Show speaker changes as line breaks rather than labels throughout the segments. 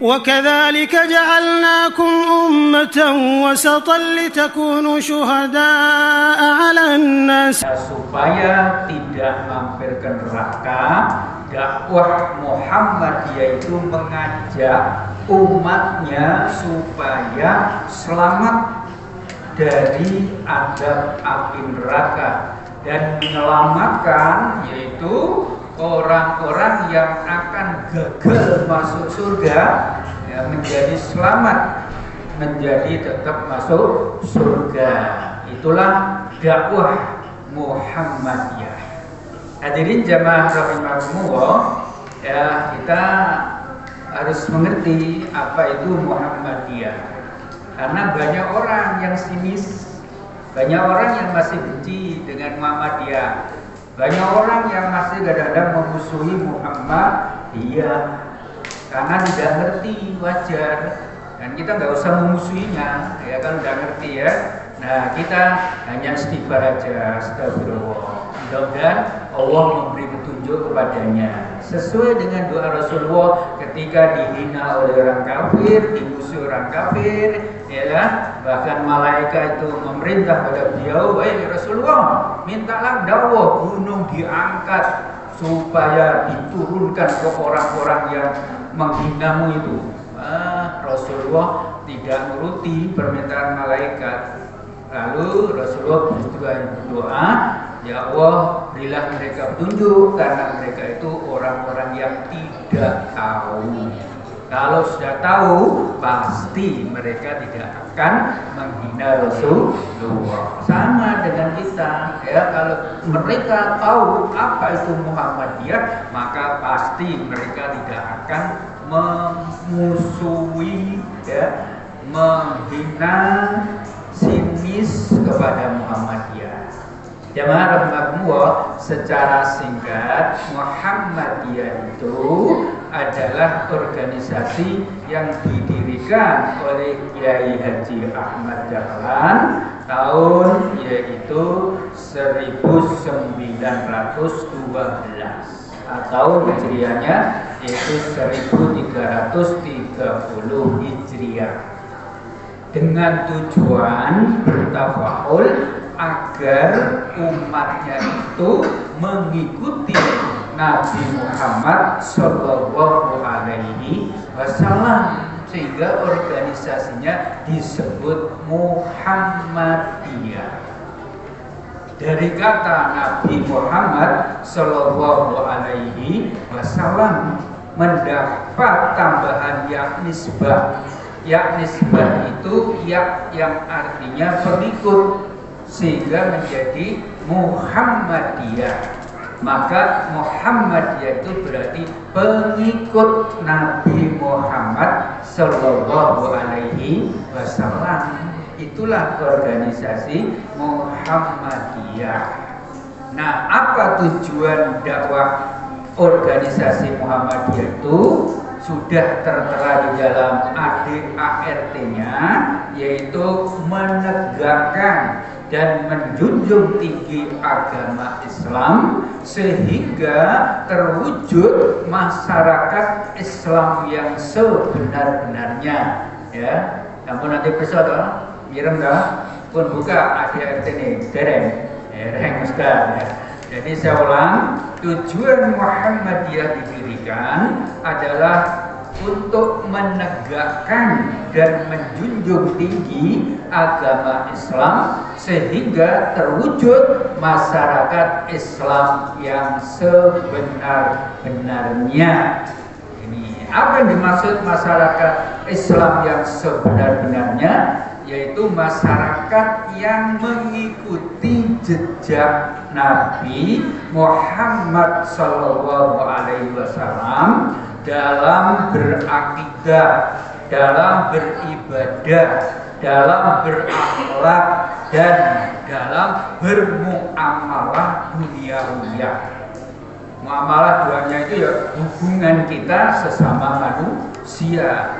وكذلك جعلناكم أمة وسطا لتكونوا شهداء على الناس.
Supaya tidak mampir ke neraka, dakwah Muhammadiyah itu mengajak umatnya supaya selamat dari azab api neraka dan menyelamatkan yaitu orang-orang yang akan gagal masuk surga ya, menjadi selamat, menjadi tetap masuk surga. Itulah dakwah Muhammadiyah. Hadirin jamaah rahimakumullah, ya kita harus mengerti apa itu Muhammadiyah. Karena banyak orang yang sinis, banyak orang yang masih benci dengan Muhammadiyah. Banyak orang yang masih kadang-kadang memusuhi Muhammadiyah karena tidak ngerti, wajar. Dan kita nggak usah memusuhinya, ya kan udah ngerti ya. Nah kita hanya istighfar aja, astagfirullah. Mudah-mudahan Allah memberi petunjuk kepadanya sesuai dengan doa Rasulullah ketika dihina oleh orang kafir, dimusuhi orang kafir, ya kan? Bahkan malaikat itu memerintah pada beliau, "Wahai Rasulullah, mintalah dawuh gunung diangkat supaya diturunkan ke orang-orang yang menghinamu itu." Rasulullah tidak menuruti permintaan malaikat. Lalu Rasulullah berdoa, "Ya Allah, berilah mereka petunjuk karena mereka itu orang-orang yang tidak tahu." Kalau sudah tahu, pasti mereka tidak akan menghina Rasulullah. Sama dengan kita, ya kalau mereka tahu apa itu Muhammadiyah, maka pasti mereka tidak akan memusuhi, ya, menghina, sinis kepada Muhammadiyah. Jamaah rahimakumullah, secara singkat Muhammadiyah itu adalah organisasi yang didirikan oleh Kiai Haji Ahmad Dahlan tahun yaitu 1912 atau hijriahnya yaitu 1330 hijriah dengan tujuan bertafaul agar umatnya itu mengikuti Nabi Muhammad Sallallahu Alaihi Wasallam sehingga organisasinya disebut Muhammadiyah. Dari kata Nabi Muhammad Sallallahu Alaihi Wasallam mendapat tambahan ya nisbah. Ya nisbah itu ya yang artinya pengikut sehingga menjadi Muhammadiyah. Maka Muhammadiyah itu berarti pengikut Nabi Muhammad Sallallahu Alaihi Wasallam. Itulah organisasi Muhammadiyah. Nah, apa tujuan dakwah organisasi Muhammadiyah itu? Sudah tertera di dalam ADART-nya, yaitu menegakkan dan menjunjung tinggi agama Islam sehingga terwujud masyarakat Islam yang sebenar-benarnya. Ya, namun nanti besok mirem dah pun buka ADART ini dereng, dereng sekali. Ya. Jadi saya ulang, tujuan Muhammadiyah didirikan adalah untuk menegakkan dan menjunjung tinggi agama Islam sehingga terwujud masyarakat Islam yang sebenar-benarnya. Ini apa yang dimaksud masyarakat Islam yang sebenar-benarnya? Yaitu masyarakat yang mengikuti jejak Nabi Muhammad Sallallahu Alaihi Wasallam dalam berakidah, dalam beribadah, dalam berakhlak dan dalam bermuamalah duniawiyah. Muamalah duanya itu ya hubungan kita sesama manusia.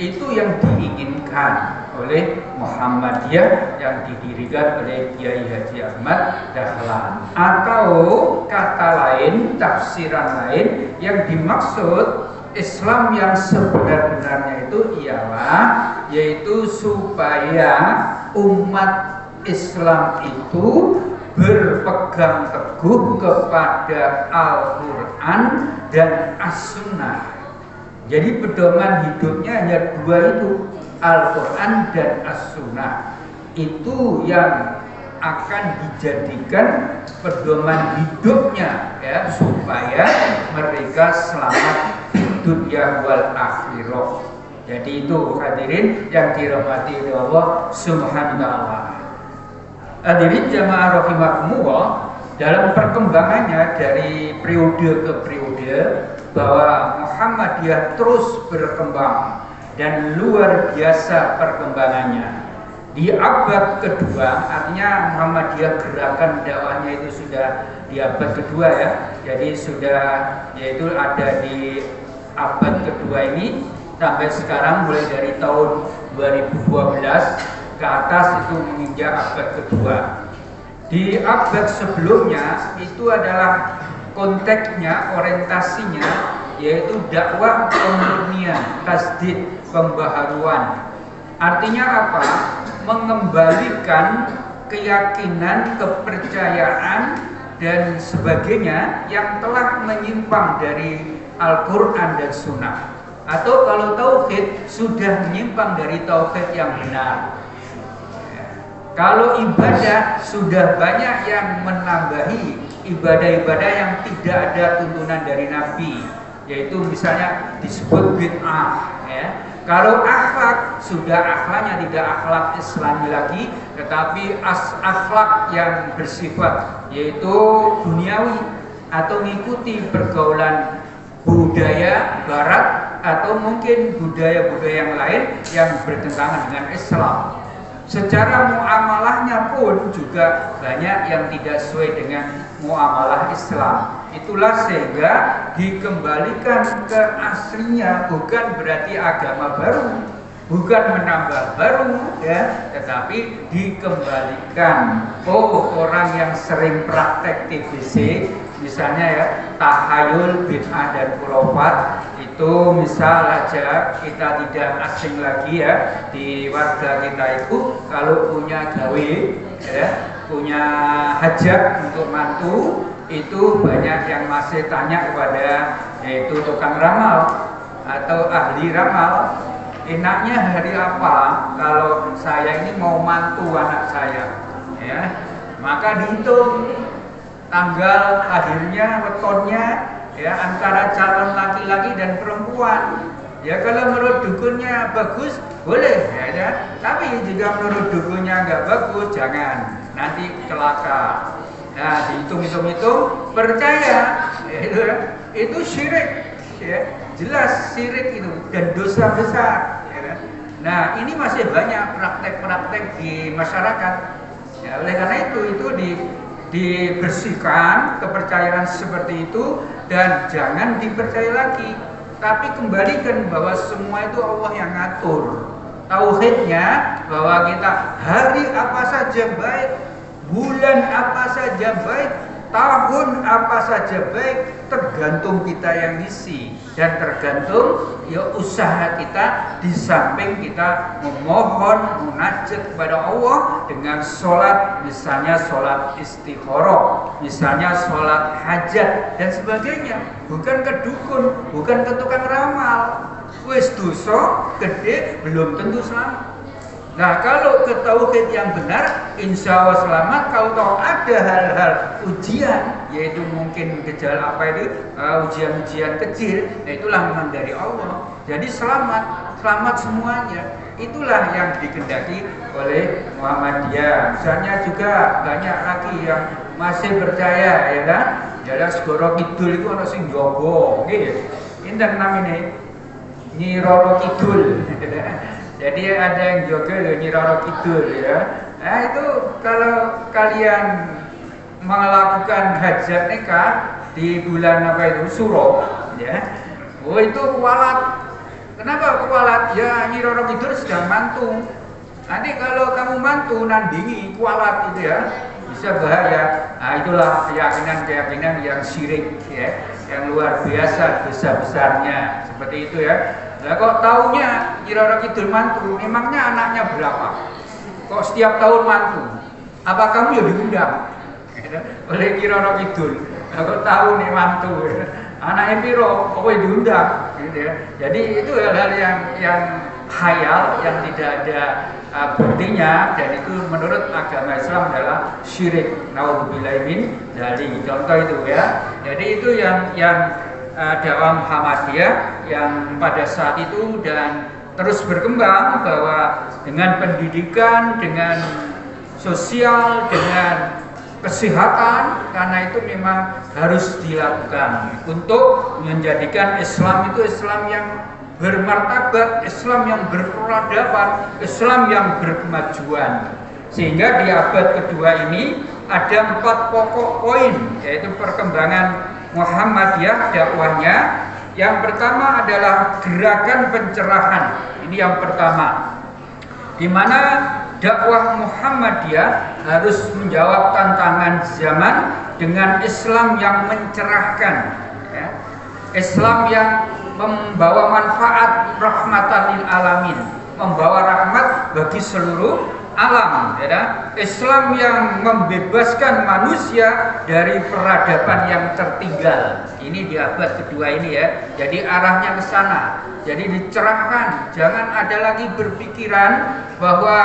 Itu yang diinginkan oleh Muhammadiyah yang didirikan oleh Kiai Haji Ahmad Dahlan. Atau kata lain, tafsiran lain yang dimaksud Islam yang sebenar-benarnya itu ialah yaitu supaya umat Islam itu berpegang teguh kepada Al-Quran dan As-Sunnah. Jadi pedoman hidupnya hanya dua itu, Al-Quran dan As-Sunnah. Itu yang akan dijadikan pedoman hidupnya ya, supaya mereka selamat di dunia wal akhirah. Jadi itu hadirin yang dirahmati oleh Allah Subhanahu wa taala. Hadirin jamaah rahimakumullah, dalam perkembangannya dari periode ke periode bahwa Muhammadiyah terus berkembang dan luar biasa perkembangannya. Di abad kedua, artinya Muhammadiyah gerakan dakwahnya itu sudah di abad kedua ya. Jadi sudah yaitu ada di abad kedua ini sampai sekarang, mulai dari tahun 2012 ke atas itu menginjak abad kedua. Di abad sebelumnya itu adalah konteksnya, orientasinya yaitu dakwah pemurnian, tasdid, pembaharuan. Artinya apa? Mengembalikan keyakinan, kepercayaan dan sebagainya yang telah menyimpang dari Al-Quran dan Sunnah. Atau kalau tauhid sudah menyimpang dari tauhid yang benar. Kalau ibadah sudah banyak yang menambahi ibadah-ibadah yang tidak ada tuntunan dari Nabi, yaitu misalnya disebut bid'ah ya. Kalau akhlak sudah akhlaknya tidak akhlak Islami lagi, tetapi akhlak yang bersifat yaitu duniawi atau mengikuti pergaulan budaya barat atau mungkin budaya-budaya yang lain yang bertentangan dengan Islam. Secara muamalahnya pun juga banyak yang tidak sesuai dengan muamalah Islam. Itulah sehingga dikembalikan ke aslinya, bukan berarti agama baru, bukan menambah baru ya, tetapi dikembalikan. Oh, orang yang sering praktek TBC misalnya ya, tahayul, bid'ah dan khurafat, itu misal aja kita tidak asing lagi ya, di warga kita itu kalau punya gawe ya, punya hajat untuk mantu, itu banyak yang masih tanya kepada yaitu tukang ramal atau ahli ramal, enaknya hari apa kalau saya ini mau mantu anak saya ya, maka dihitung tanggal lahirnya, wetonnya ya, antara calon laki-laki dan perempuan. Ya kalau menurut dukunnya bagus boleh ya, tapi jika menurut dukunnya nggak bagus jangan, nanti celaka. Nah dihitung-hitung percaya itu syirik ya, jelas syirik itu dan dosa besar ya. Nah ini masih banyak praktek-praktek di masyarakat ya, oleh karena itu dibersihkan kepercayaan seperti itu dan jangan dipercaya lagi, tapi kembalikan bahwa semua itu Allah yang ngatur. Tauhidnya bahwa kita hari apa saja baik, bulan apa saja baik, tahun apa saja baik, tergantung kita yang ngisi dan tergantung ya usaha kita, di samping kita memohon munajat kepada Allah dengan sholat, misalnya sholat istikharah, misalnya sholat hajat dan sebagainya, bukan ke dukun, bukan ke tukang ramal. Wis dosa gede belum tentu selamat. Nah kalau ke tauhid yang benar, insya Allah selamat. Kalau tahu ada hal-hal ujian, yaitu mungkin gejala apa itu, ujian-ujian kecil, nah itulah memang dari Allah. Jadi selamat semuanya. Itulah yang dikehendaki oleh Muhammadiyah. Misalnya juga banyak lagi yang masih percaya, ya kan? Jadi segoro kidul itu ada sing jogo, gitu. Indah namanya Nyi Roro Kidul. Jadi ada yang joget Nyi Roro Kidul ya. Nah itu kalau kalian melakukan hajat nikah di bulan apa itu Suro ya, oh itu kualat. Kenapa kualat? Ya Nyi Roro Kidul sedang mantu. Nanti kalau kamu mantu nandingi kualat itu ya, bisa bahaya. Nah, itulah keyakinan-keyakinan yang syirik ya, yang luar biasa besar-besarnya seperti itu ya. Lah kok taunya Nyi Roro Kidul mantu, memangnya anaknya berapa? Kok setiap tahun mantu? Apa kamu ya diundang oleh Nyi Roro Kidul? Lah kok tahu nih mantu? Anaknya piro? Kok diundang? Gitu ya. Jadi itu hal-hal yang khayal, yang tidak ada buktinya, dan itu menurut agama Islam adalah syirik. Naudzubillahi min dzalik. Contoh itu ya. Jadi itu yang dakwah Muhammadiyah yang pada saat itu dan terus berkembang, bahwa dengan pendidikan, dengan sosial, dengan kesehatan, karena itu memang harus dilakukan untuk menjadikan Islam itu Islam yang bermartabat, Islam yang berperadaban, Islam yang berkemajuan. Sehingga di abad kedua ini ada 4 pokok poin, yaitu perkembangan Muhammadiyah dakwahnya. Yang pertama adalah gerakan pencerahan. Ini yang pertama, di mana dakwah Muhammadiyah harus menjawab tantangan zaman dengan Islam yang mencerahkan ya. Islam yang membawa manfaat, rahmatan lil alamin, membawa rahmat bagi seluruh alam ya. Islam yang membebaskan manusia dari peradaban yang tertinggal. Ini di abad kedua ini ya. Jadi arahnya ke sana. Jadi dicerahkan, jangan ada lagi berpikiran bahwa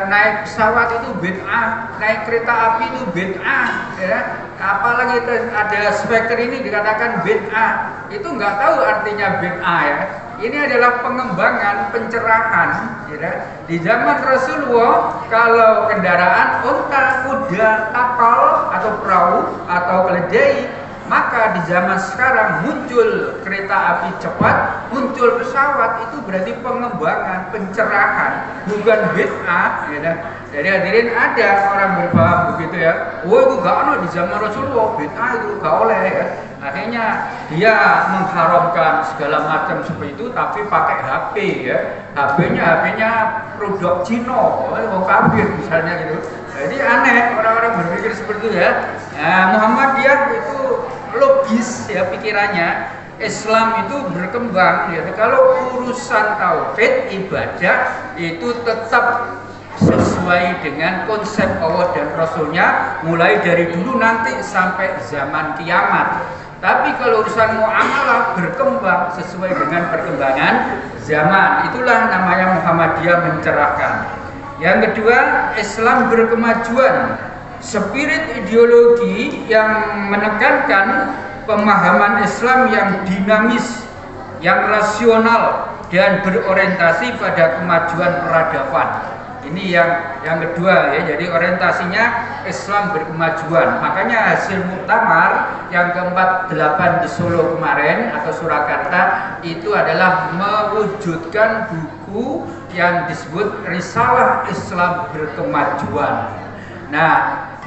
naik pesawat itu bid'ah, naik kereta api itu bid'ah ya. Apalagi ada speaker ini dikatakan bid'ah. Itu nggak tahu artinya bid'ah ya. Ini adalah pengembangan, pencerahan ya. Di zaman Rasulullah, kalau kendaraan unta, kuda, kapal atau perahu atau keledai, maka di zaman sekarang muncul kereta api cepat, muncul pesawat, itu berarti pengembangan, pencerahan, bukan bid'ah ya. Jadi hadirin, ada orang berpaham begitu ya, oh itu gak ada di zaman Rasulullah, bid'ah itu gak oleh ya. Akhirnya dia mengharamkan segala macam seperti itu, tapi pakai HP ya. HP-nya produk Cina, oh kafir misalnya gitu. Jadi aneh orang-orang berpikir seperti itu ya. Nah, Muhammadiyah itu logis ya pikirannya. Islam itu berkembang ya. Kalau urusan tauhid ibadah itu tetap sesuai dengan konsep Allah dan Rasulnya, mulai dari dulu nanti sampai zaman kiamat. Tapi kalau urusan muamalah berkembang sesuai dengan perkembangan zaman. Itulah namanya Muhammadiyah mencerahkan. Yang kedua, Islam berkemajuan. Spirit ideologi yang menekankan pemahaman Islam yang dinamis, yang rasional, dan berorientasi pada kemajuan peradaban. Ini yang kedua ya. Jadi orientasinya Islam berkemajuan. Makanya hasil muktamar yang ke-48 di Solo kemarin atau Surakarta itu adalah mewujudkan buku yang disebut Risalah Islam Berkemajuan. Nah,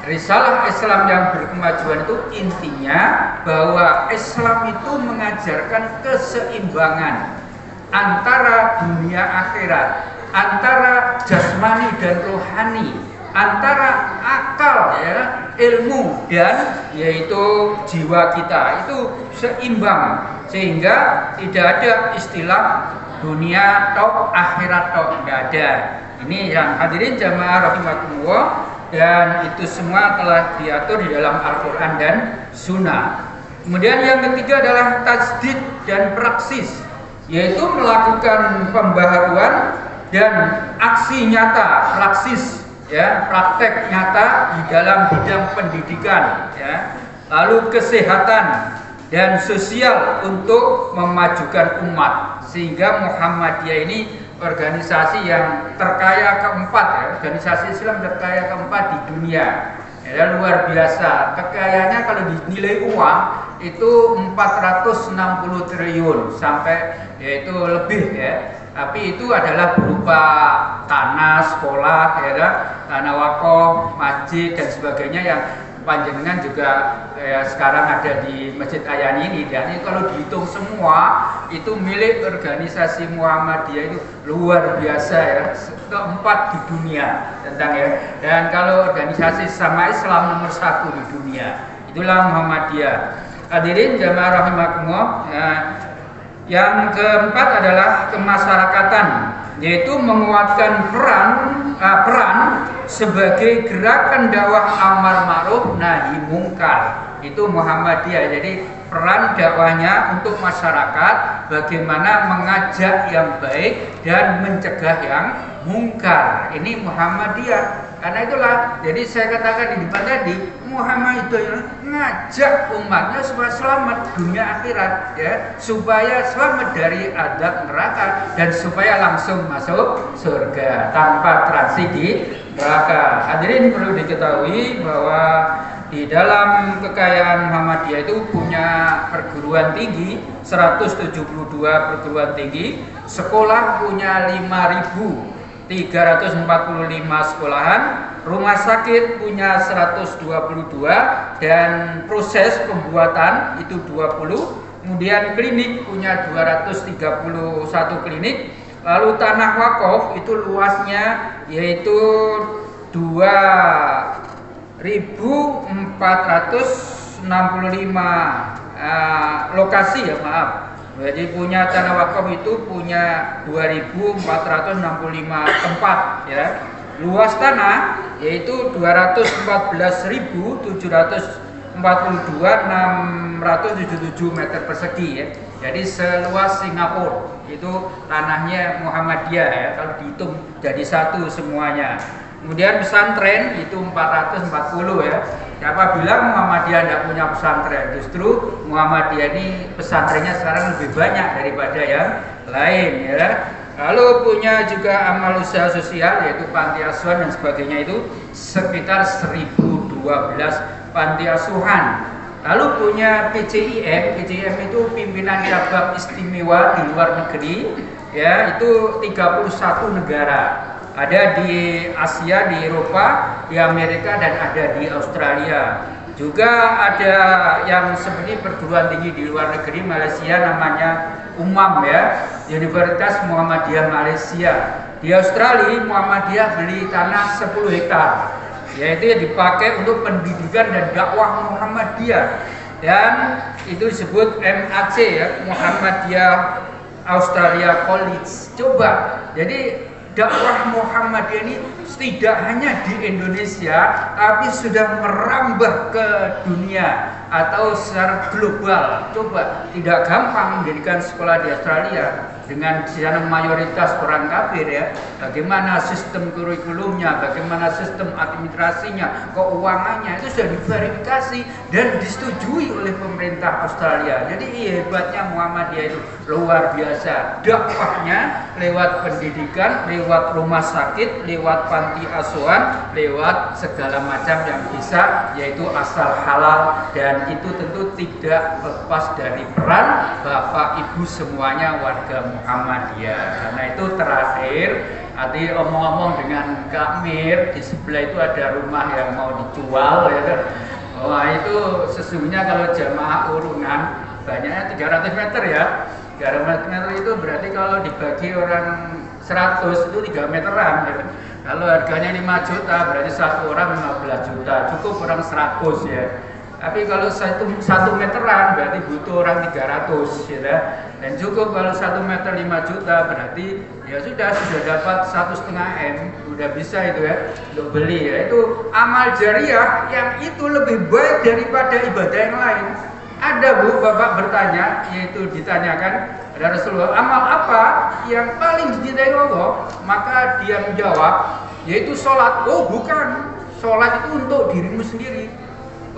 Risalah Islam yang berkemajuan itu intinya bahwa Islam itu mengajarkan keseimbangan antara dunia akhirat, antara jasmani dan rohani, antara akal ya, ilmu dan yaitu jiwa kita itu seimbang, sehingga tidak ada istilah dunia tok akhirat tok, tidak ada. Ini yang hadirin jamaah rahimakumullah, dan itu semua telah diatur di dalam Al-Quran dan Sunnah. Kemudian yang ketiga adalah tajdid dan praksis, yaitu melakukan pembaharuan dan aksi nyata, praksis ya, praktek nyata di dalam bidang pendidikan ya, lalu kesehatan dan sosial untuk memajukan umat. Sehingga Muhammadiyah ini organisasi yang terkaya keempat ya, organisasi Islam terkaya keempat di dunia ya, luar biasa. Kekayaannya kalau dinilai uang itu 460 triliun sampai yaitu lebih ya. Tapi itu adalah berupa tanah, sekolah, ya, tanah wakaf, masjid dan sebagainya yang panjenengan juga sekarang ada di Masjid Ayani ini, dan kalau dihitung semua itu milik organisasi Muhammadiyah itu luar biasa ya, keempat di dunia tentang ya. Dan kalau organisasi sama Islam nomor 1 di dunia, itulah Muhammadiyah. Hadirin jamaah rahimakumullah. Yang keempat adalah kemasyarakatan, yaitu menguatkan peran sebagai gerakan dakwah amar ma'ruf nahi mungkar. Itu Muhammadiyah. Jadi peran dakwahnya untuk masyarakat, bagaimana mengajak yang baik dan mencegah yang mungkar. Ini Muhammadiyah. Karena itulah, jadi saya katakan di depan tadi, Muhammadiyah ngajak umatnya supaya selamat dunia akhirat, ya, supaya selamat dari azab neraka dan supaya langsung masuk surga tanpa transit di neraka. Hadirin perlu diketahui bahwa di dalam kekayaan Muhammadiyah itu punya perguruan tinggi 172 perguruan tinggi, sekolah punya 5.345 sekolahan, rumah sakit punya 122 dan proses pembuatan itu 20, kemudian klinik punya 231 klinik, lalu tanah wakaf itu luasnya yaitu 2.465 lokasi ya, maaf. Jadi punya tanah wakaf itu punya 2.465 tempat ya. Luas tanah yaitu 214.742.677 meter persegi ya. Jadi seluas Singapura itu tanahnya Muhammadiyah ya, kalau dihitung jadi satu semuanya. Kemudian pesantren itu 440 ya. Siapa bilang Muhammadiyah tidak punya pesantren? Justru Muhammadiyah ini pesantrennya sekarang lebih banyak daripada yang lain ya. Lalu punya juga amal usaha sosial yaitu panti asuhan dan sebagainya, itu sekitar 1012 panti asuhan. Lalu punya PCIM itu pimpinan cabang istimewa di luar negeri ya, itu 31 negara. Ada di Asia, di Eropa, di Amerika, dan ada di Australia. Juga ada yang seperti perguruan tinggi di luar negeri, Malaysia namanya UMAM ya, Universitas Muhammadiyah Malaysia. Di Australia Muhammadiyah beli tanah 10 hektar, yaitu dipakai untuk pendidikan dan dakwah Muhammadiyah. Dan itu disebut MAC ya, Muhammadiyah Australia College. Coba, jadi dakwah Muhammadiyah ini tidak hanya di Indonesia, tapi sudah merambah ke dunia atau secara global. Coba, tidak gampang mendirikan sekolah di Australia dengan di sana mayoritas orang kafir ya. Bagaimana sistem kurikulumnya, bagaimana sistem administrasinya, keuangannya itu sudah diverifikasi dan disetujui oleh pemerintah Australia. Jadi hebatnya Muhammadiyah itu luar biasa. Dakwahnya lewat pendidikan, lewat rumah sakit, lewat panti asuhan, lewat segala macam yang bisa, yaitu asal halal, dan itu tentu tidak lepas dari peran Bapak Ibu semuanya warga Muhammadiyah. Karena itu terakhir, tadi omong-omong dengan Kak Mir, di sebelah itu ada rumah yang mau dijual ya kan. Wah, itu sesungguhnya kalau jamaah urunan banyaknya 300 meter ya. 300 meter itu berarti kalau dibagi orang 100 itu 3 meteran ya kan. Kalau harganya 5 juta berarti satu orang 15 juta, cukup orang 100 ya. Tapi kalau satu meteran berarti butuh orang 300 ya. Dan cukup kalau 1 meter 5 juta berarti ya sudah dapat 1,5 M, udah bisa itu ya untuk beli ya. Itu amal jariah yang itu lebih baik daripada ibadah yang lain. Ada Bu, Bapak bertanya, yaitu ditanyakan ada Rasulullah, amal apa yang paling dicintai Allah? Maka dia menjawab, yaitu sholat. Oh bukan, sholat itu untuk dirimu sendiri.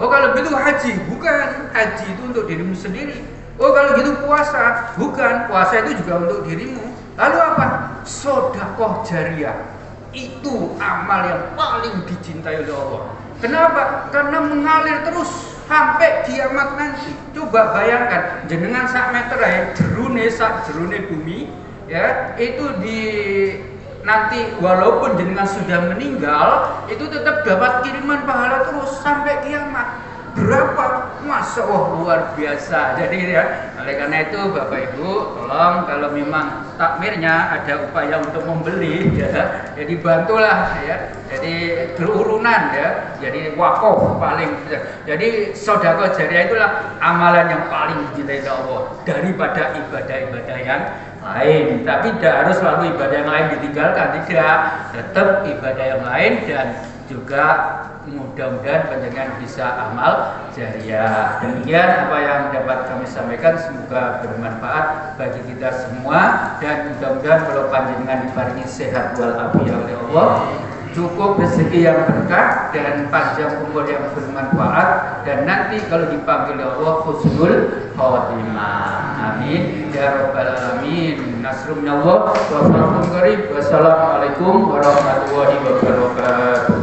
Oh kalau gitu haji, bukan, haji itu untuk dirimu sendiri. Oh kalau gitu puasa, bukan, puasa itu juga untuk dirimu. Lalu apa? Sedekah jariah. Itu amal yang paling dicintai oleh Allah. Kenapa? Karena mengalir terus sampai kiamat nanti. Coba bayangkan, jenengan sak meter ya, jerune sak jerune bumi ya, itu nanti walaupun jenengan sudah meninggal itu tetap dapat kiriman pahala terus sampai kiamat. Berapa? Masya Allah luar biasa. Jadi ya, oleh karena itu Bapak Ibu tolong kalau memang takmirnya ada upaya untuk membeli ya, jadi bantulah ya. Jadi berurunan ya. Jadi wakaf paling. Jadi sedekah jariah itulah amalan yang paling dicintai Allah daripada ibadah-ibadah yang lain. Tapi tidak harus selalu ibadah yang lain ditinggalkan, tidak. Tetap ibadah yang lain dan juga mudah-mudahan panjenengan bisa amal jariah. Demikian apa yang dapat kami sampaikan, semoga bermanfaat bagi kita semua dan mudah-mudahan kalau panjenengan diparingi sehat walafiat oleh Allah, cukup rezeki yang berkah dan panjang umur yang bermanfaat, dan nanti kalau dipanggil Allah husnul khotimah. Amin ya rabbal alamin. Nasrun minallah wa fathun qarib. Wassalamualaikum warahmatullahi wabarakatuh.